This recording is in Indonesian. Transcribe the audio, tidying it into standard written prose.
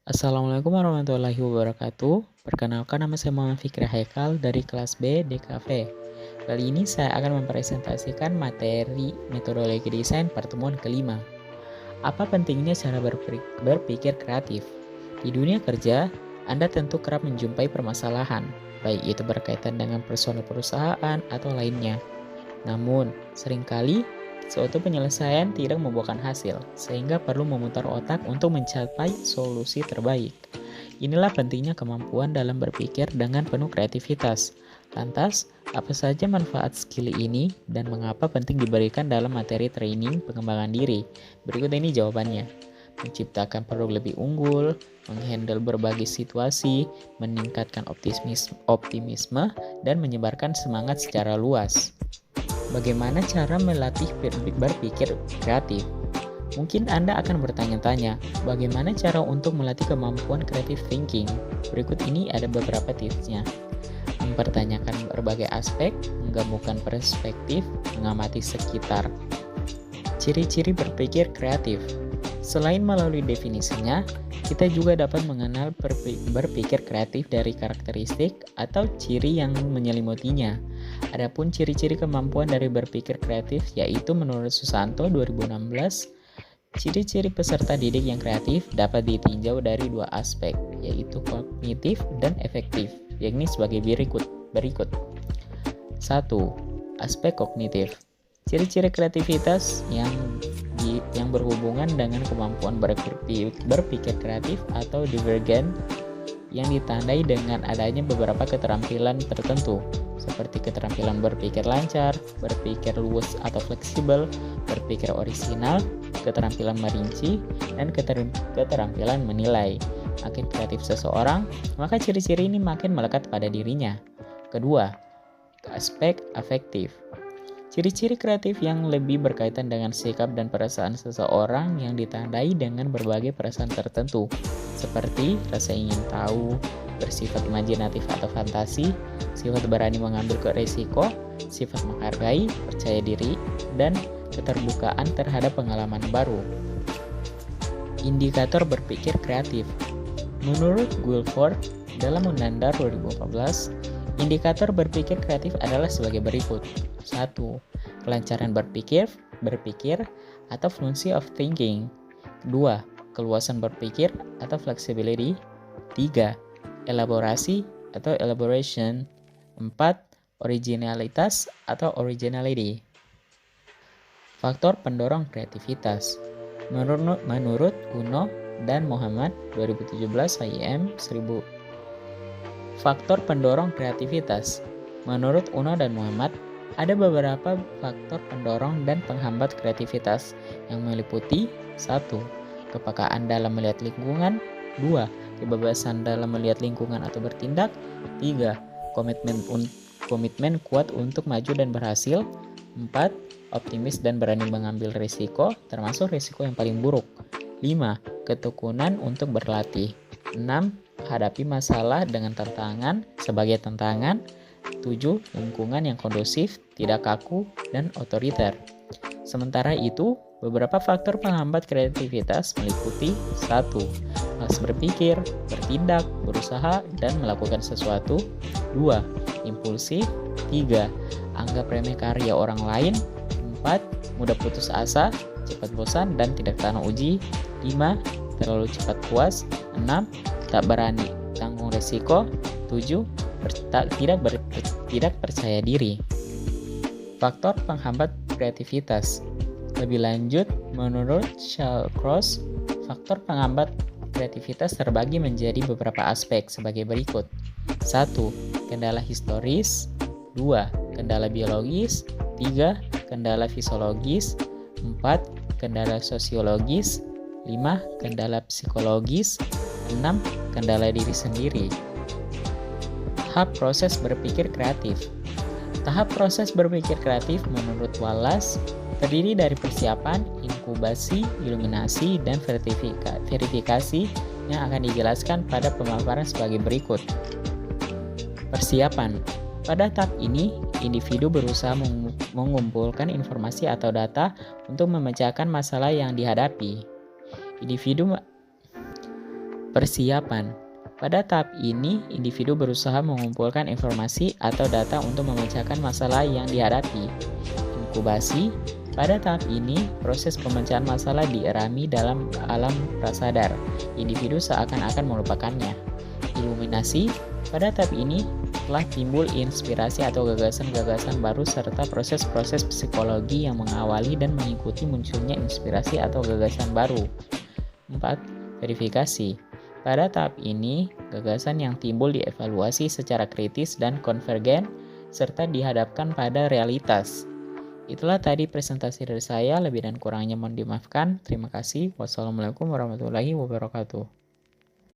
Assalamualaikum warahmatullahi wabarakatuh. Perkenalkan, nama saya Muhammad Fikri Haikal dari kelas B DKV. Kali ini saya akan mempresentasikan materi metodologi desain pertemuan kelima. Apa pentingnya cara berpikir kreatif? Di dunia kerja, Anda tentu kerap menjumpai permasalahan, baik itu berkaitan dengan personel perusahaan atau lainnya. Namun, seringkali suatu penyelesaian tidak membuahkan hasil, sehingga perlu memutar otak untuk mencapai solusi terbaik. Inilah pentingnya kemampuan dalam berpikir dengan penuh kreativitas. Lantas, apa saja manfaat skill ini dan mengapa penting diberikan dalam materi training pengembangan diri? Berikut ini jawabannya. Menciptakan produk lebih unggul, menghandle berbagai situasi, meningkatkan optimisme, dan menyebarkan semangat secara luas. Bagaimana cara melatih berpikir kreatif? Mungkin Anda akan bertanya-tanya, bagaimana cara untuk melatih kemampuan creative thinking? Berikut ini ada beberapa tipsnya. Mempertanyakan berbagai aspek, menggabungkan perspektif, mengamati sekitar. Ciri-ciri berpikir kreatif. Selain melalui definisinya, kita juga dapat mengenal berpikir kreatif dari karakteristik atau ciri yang menyelimutinya. Adapun ciri-ciri kemampuan dari berpikir kreatif yaitu menurut Susanto 2016, ciri-ciri peserta didik yang kreatif dapat ditinjau dari dua aspek, yaitu kognitif dan efektif, yakni sebagai berikut. 1. Aspek kognitif. Ciri-ciri kreativitas yang berhubungan dengan kemampuan berpikir kreatif atau divergen yang ditandai dengan adanya beberapa keterampilan tertentu, seperti keterampilan berpikir lancar, berpikir luwes atau fleksibel, berpikir orisinal, keterampilan merinci, dan keterampilan menilai. Makin kreatif seseorang, maka ciri-ciri ini makin melekat pada dirinya. Kedua, aspek afektif. Ciri-ciri kreatif yang lebih berkaitan dengan sikap dan perasaan seseorang yang ditandai dengan berbagai perasaan tertentu, seperti rasa ingin tahu, bersifat imajinatif atau fantasi, sifat berani mengambil resiko, sifat menghargai, percaya diri, dan keterbukaan terhadap pengalaman baru. Indikator berpikir kreatif. Menurut Guilford, dalam Undandar 2014, indikator berpikir kreatif adalah sebagai berikut. 1. Kelancaran berpikir atau fluency of thinking. 2. Keluasan berpikir atau flexibility. 3. Elaborasi atau elaboration. 4. Originalitas atau originality. Faktor pendorong kreativitas. Menurut Uno dan Muhammad 2017 IM 1000. Faktor pendorong kreativitas. Menurut Uno dan Muhammad, ada beberapa faktor pendorong dan penghambat kreativitas yang meliputi 1. Kepekaan dalam melihat lingkungan. 2. Kebebasan dalam melihat lingkungan atau bertindak. 3. Komitmen kuat untuk maju dan berhasil. 4. Optimis dan berani mengambil risiko, termasuk risiko yang paling buruk. 5. Ketekunan untuk berlatih. 6. Hadapi masalah dengan tantangan sebagai tantangan. 7. Lingkungan yang kondusif, tidak kaku, dan otoriter. Sementara itu, beberapa faktor penghambat kreativitas meliputi 1. Malas berpikir, bertindak, berusaha, dan melakukan sesuatu. 2. Impulsif. 3. Anggap remeh karya orang lain. 4. Mudah putus asa, cepat bosan, dan tidak tahan uji. 5. Terlalu cepat puas. 6. Tak berani tanggung resiko. 7. Tidak percaya diri. Faktor penghambat kreativitas. Lebih lanjut, menurut Shawcross, faktor penghambat kreativitas terbagi menjadi beberapa aspek sebagai berikut. 1. Kendala historis. 2. Kendala biologis. 3. Kendala fisiologis. 4. Kendala sosiologis. 5. Kendala psikologis. 6. Kendala diri sendiri. Tahap proses berpikir kreatif. Tahap proses berpikir kreatif menurut Wallace terdiri dari persiapan, inkubasi, iluminasi, dan verifikasi yang akan dijelaskan pada pemaparan sebagai berikut. Persiapan. Pada tahap ini, individu berusaha mengumpulkan informasi atau data untuk memecahkan masalah yang dihadapi. Persiapan. Pada tahap ini, individu berusaha mengumpulkan informasi atau data untuk memecahkan masalah yang dihadapi. Inkubasi. Pada tahap ini, proses pemecahan masalah dialami dalam alam prasadar. Individu seakan-akan melupakannya. Iluminasi. Pada tahap ini, telah timbul inspirasi atau gagasan-gagasan baru serta proses-proses psikologi yang mengawali dan mengikuti munculnya inspirasi atau gagasan baru. 4. Verifikasi. Pada tahap ini, gagasan yang timbul dievaluasi secara kritis dan konvergen serta dihadapkan pada realitas. Itulah tadi presentasi dari saya, lebih dan kurangnya mohon dimaafkan. Terima kasih. Wassalamualaikum warahmatullahi wabarakatuh.